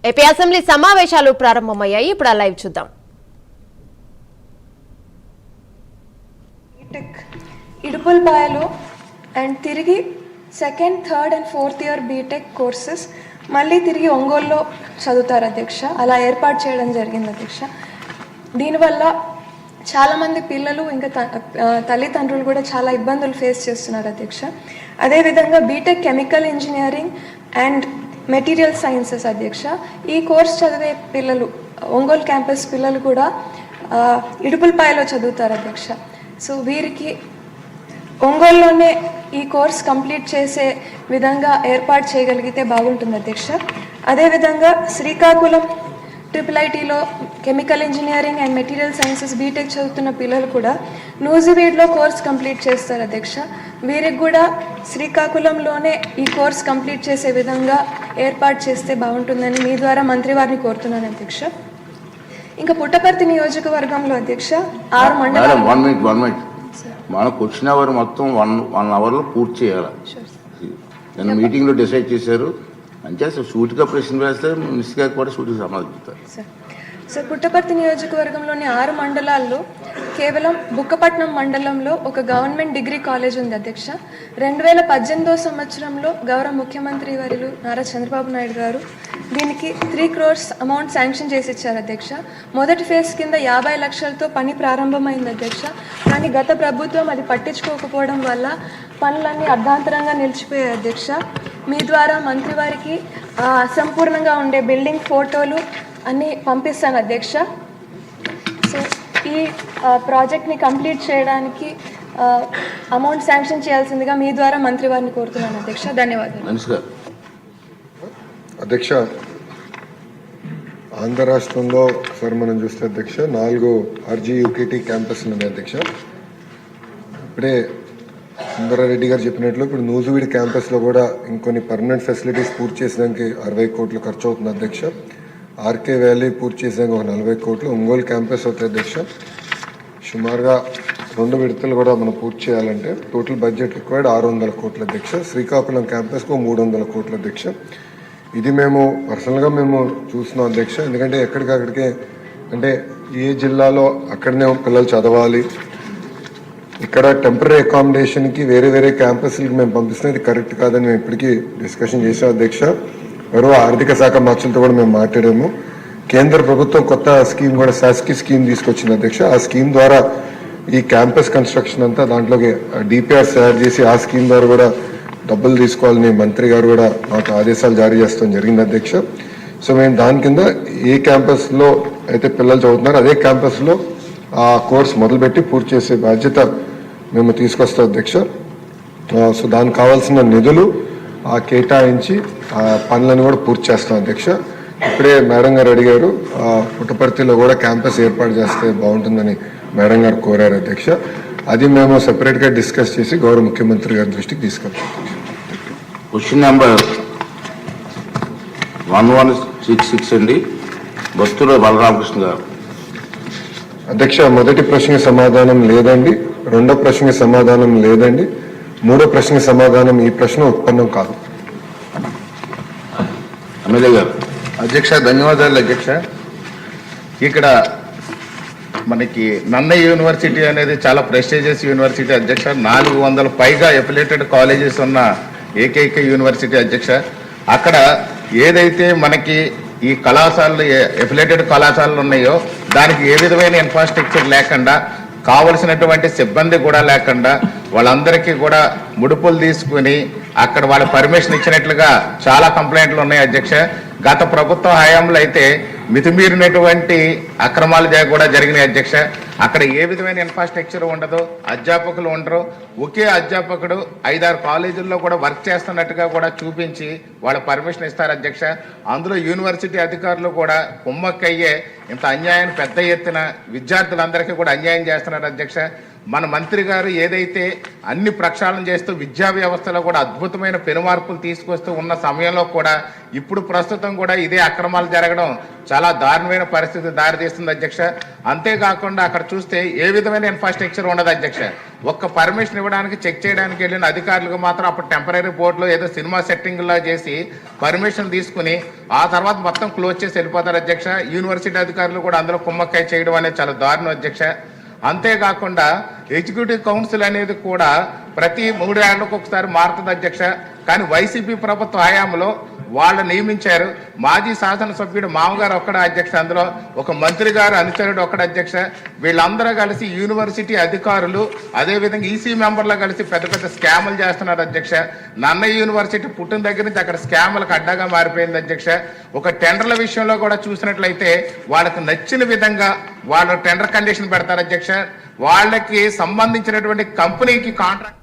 AP assembly సమావేశాలు ప్రారంభమయ్యాయి. ఇప్పుడు ఆ లైవ్ చూద్దాం. ఇడుపుల్పాయలో అండ్ తిరిగి second, third and fourth year BTech courses మళ్ళీ తిరిగి ఒంగోలులో చదువుతారు అధ్యక్ష. అలా ఏర్పాటు చేయడం జరిగింది అధ్యక్ష. దీనివల్ల చాలామంది పిల్లలు ఇంకా తల్లిదండ్రులు కూడా చాలా ఇబ్బందులు ఫేస్ చేస్తున్నారు అధ్యక్ష. అదేవిధంగా BTech chemical engineering and material sciences అధ్యక్ష. ఈ కోర్స్ చదివే పిల్లలు ఒంగోలు క్యాంపస్ పిల్లలు కూడా ఇడుపుల్పాయలో చదువుతారు అధ్యక్ష. సో వీరికి ఒంగోలులోనే ఈ కోర్స్ కంప్లీట్ చేసే విధంగా ఏర్పాటు చేయగలిగితే బాగుంటుంది అధ్యక్ష. అదేవిధంగా శ్రీకాకుళం IIITలో chemical engineering and material sciences BTech చదువుతున్న పిల్లలు కూడా నూజివీడ్లో కోర్స్ కంప్లీట్ చేస్తారు అధ్యక్ష. వీరికి కూడా శ్రీకాకుళంలోనే ఈ కోర్స్ కంప్లీట్ చేసే విధంగా ఏర్పాటు చేస్తే బాగుంటుందని మీ ద్వారా మంత్రి వారిని కోరుతున్నాను అధ్యక్ష. ఇంకా పుట్టపర్తి నియోజకవర్గంలో అధ్యక్ష 6 మండలాలు మన క్వశ్చన్ అవర్ మొత్తం 1 అవర్లో పూర్తి చేయాలి. నేను మీటింగ్లో డిసైడ్ చేశారు. అంటే సూటిగా ప్రశ్న వేస్తే మినిస్టర్ గారు కూడా సూటిగా సమాధానం. సార్ పుట్టపర్తి నియోజకవర్గంలోని 6 మండలాల్లో కేవలం బుక్కపట్నం మండలంలో ఒక గవర్నమెంట్ డిగ్రీ కాలేజ్ ఉంది అధ్యక్ష. 2018 సంవత్సరంలో గౌరవ ముఖ్యమంత్రి వర్యులు నారా చంద్రబాబు నాయుడు గారు దీనికి 3 crores అమౌంట్ శాంక్షన్ చేసి ఇచ్చారు అధ్యక్ష. మొదటి ఫేజ్ కింద 50 లక్షలతో పని ప్రారంభమైంది అధ్యక్ష. కానీ గత ప్రభుత్వం అది పట్టించుకోకపోవడం వల్ల పనులన్నీ అర్ధాంతరంగా నిలిచిపోయాయి అధ్యక్ష. మీ ద్వారా మంత్రి వారికి అసంపూర్ణంగా ఉండే బిల్డింగ్ ఫోటోలు అన్నీ పంపిస్తాను అధ్యక్ష. సో ఈ ప్రాజెక్ట్ని కంప్లీట్ చేయడానికి అమౌంట్ శాంక్షన్ చేయాల్సిందిగా మీ ద్వారా మంత్రి వారిని కోరుతున్నాను అధ్యక్ష. ధన్యవాదాలు అధ్యక్ష. ఆంధ్ర రాష్ట్రంలో సార్ మనం చూస్తే అధ్యక్ష 4 RGUKT క్యాంపస్లు ఉన్నాయి అధ్యక్ష. ఇప్పుడే సుందరారెడ్డి గారు చెప్పినట్లు ఇప్పుడు నూజివీడ్ క్యాంపస్లో కూడా ఇంకొన్ని పర్మనెంట్ ఫెసిలిటీస్ పూర్తి చేసడానికి 60 కోట్లు ఖర్చు అవుతుంది అధ్యక్ష. ఆర్కే వ్యాలీ పూర్తి చేసాక ఒక 40 కోట్లు. ఒంగోలు క్యాంపస్ అవుతుంది అధ్యక్ష. సుమారుగా 2 విడతలు కూడా మనం పూర్తి చేయాలంటే టోటల్ బడ్జెట్ రిక్వైర్డ్ 600 కోట్లు అధ్యక్ష. శ్రీకాకుళం క్యాంపస్కు 300 కోట్లు అధ్యక్ష. ఇది మేము పర్సనల్గా మేము చూస్తున్నాం అధ్యక్ష. ఎందుకంటే ఎక్కడికక్కడికే అంటే ఏ జిల్లాలో అక్కడనే పిల్లలు చదవాలి, ఇక్కడ టెంపరీ అకామిడేషన్కి వేరే వేరే క్యాంపస్లకి మేము పంపిస్తున్నాం. ఇది కరెక్ట్ కాదని మేము ఇప్పటికీ డిస్కషన్ చేసాం అధ్యక్ష. మరో ఆర్థిక శాఖ మార్చులతో కూడా మేము మాట్లాడాము. కేంద్ర ప్రభుత్వం కొత్త స్కీమ్ కూడా శాస్కి స్కీమ్ తీసుకొచ్చింది అధ్యక్ష. ఆ స్కీమ్ ద్వారా ఈ క్యాంపస్ కన్స్ట్రక్షన్ అంతా దాంట్లోకి DPRs తయారు చేసి ఆ స్కీమ్ ద్వారా కూడా డబ్బులు తీసుకోవాలని మంత్రి గారు కూడా మాకు ఆదేశాలు జారీ చేస్తాం జరిగింది అధ్యక్ష. సో మేము దాని కింద ఏ క్యాంపస్లో అయితే పిల్లలు చదువుతున్నారో అదే క్యాంపస్లో ఆ కోర్స్ మొదలుపెట్టి పూర్తి చేసే బాధ్యత మేము తీసుకొస్తాం అధ్యక్ష. సో దానికి కావాల్సిన నిధులు కేటాయించి ఆ పనులను కూడా పూర్తి చేస్తాం అధ్యక్ష. ఇప్పుడే మేడం గారు అడిగారు పుట్టపర్తిలో కూడా క్యాంపస్ ఏర్పాటు చేస్తే బాగుంటుందని మేడం గారు కోరారు అధ్యక్ష. అది మేము సెపరేట్గా డిస్కస్ చేసి గౌరవ ముఖ్యమంత్రి గారి దృష్టికి తీసుకెళ్తాం. క్వశ్చన్ నెంబర్ 1166 అండి, బొత్తుల బలరామకృష్ణ గారు. అధ్యక్ష, మొదటి ప్రశ్నకి సమాధానం లేదండి, రెండో ప్రశ్నకి సమాధానం లేదండి, మూడో ప్రశ్నకి సమాధానం ఈ ప్రశ్న ఉత్పన్నం కాదు. ఎమ్మెల్యే గారు. అధ్యక్ష ధన్యవాదాలు అధ్యక్ష. ఇక్కడ మనకి నన్నయ్య యూనివర్సిటీ అనేది చాలా ప్రెస్టీజియస్ యూనివర్సిటీ అధ్యక్ష. 400 పైగా ఎఫిలేటెడ్ కాలేజెస్ ఉన్న ఏకైక యూనివర్సిటీ అధ్యక్ష. అక్కడ ఏదైతే మనకి ఈ కళాశాలలు ఎఫిలేటెడ్ కళాశాలలు ఉన్నాయో దానికి ఏ విధమైన ఇన్ఫ్రాస్ట్రక్చర్ లేకుండా, కావలసినటువంటి సిబ్బంది కూడా లేకుండా వాళ్ళందరికీ కూడా ముడుపులు తీసుకుని అక్కడ వాళ్ళ పర్మిషన్ ఇచ్చినట్లుగా చాలా కంప్లైంట్లు ఉన్నాయి అధ్యక్ష. గత ప్రభుత్వ హయాంలో అయితే మితిమీరినటువంటి అక్రమాలు కూడా జరిగినాయి అధ్యక్ష. అక్కడ ఏ విధమైన ఇన్ఫ్రాస్ట్రక్చర్ ఉండదు, అధ్యాపకులు ఉండరు. ఒకే అధ్యాపకుడు 5-6 కాలేజీల్లో కూడా వర్క్ చేస్తున్నట్టుగా కూడా చూపించి వాళ్ళ పర్మిషన్ ఇస్తారు అధ్యక్ష. అందులో యూనివర్సిటీ అధికారులు కూడా కుమ్మక్కయ్యే ఇంత అన్యాయాన్ని పెద్ద ఎత్తున విద్యార్థులందరికీ కూడా అన్యాయం చేస్తున్నారు అధ్యక్ష. మన మంత్రి గారు ఏదైతే అన్ని ప్రక్షాళన చేస్తూ విద్యా వ్యవస్థలో కూడా అద్భుతమైన పెనుమార్పులు తీసుకొస్తూ ఉన్న సమయంలో కూడా ఇప్పుడు ప్రస్తుతం కూడా ఇదే అక్రమాలు జరగడం చాలా దారుణమైన పరిస్థితి దారితీస్తుంది అధ్యక్ష. అంతేకాకుండా అక్కడ చూస్తే ఏ విధమైన ఇన్ఫ్రాస్ట్రక్చర్ ఉండదు అధ్యక్ష. ఒక్క పర్మిషన్ ఇవ్వడానికి చెక్ చేయడానికి వెళ్ళిన అధికారులకు మాత్రం అప్పుడు టెంపరీ బోర్డులో ఏదో సినిమా సెట్టింగ్లా చేసి పర్మిషన్ తీసుకుని ఆ తర్వాత మొత్తం క్లోజ్ చేసి వెళ్ళిపోతారు అధ్యక్ష. యూనివర్సిటీ అధికారులు కూడా అందులో కుమ్మక్కాయ చేయడం అనేది చాలా దారుణం అధ్యక్ష. అంతేకాకుండా ఎగ్జిక్యూటివ్ కౌన్సిల్ అనేది కూడా ప్రతి 3 ఏళ్లకు ఒకసారి మారుతుంది అధ్యక్ష. కానీ వైసీపీ ప్రభుత్వ హయాంలో వాళ్ళు నియమించారు. మాజీ శాసనసభ్యుడు మామగారు ఒక్కడ అధ్యక్ష, అందులో ఒక మంత్రి గారు అనుచరుడు ఒక్కడ అధ్యక్ష. వీళ్ళందరూ కలిసి యూనివర్సిటీ అధికారులు అదేవిధంగా ఈసీ మెంబర్లు కలిసి పెద్ద పెద్ద స్కాములు చేస్తున్నారు అధ్యక్ష. నన్నయ్య యూనివర్సిటీ పుట్టిన దగ్గర నుంచి అక్కడ స్కాములకు అడ్డాగా మారిపోయింది అధ్యక్ష. ఒక టెండర్ల విషయంలో కూడా చూసినట్లయితే వాళ్ళకు నచ్చిన విధంగా వాళ్ళు టెండర్ కండిషన్ పెడతారు అధ్యక్ష. వాళ్ళకి సంబంధించినటువంటి కంపెనీకి కాంట్రాక్ట్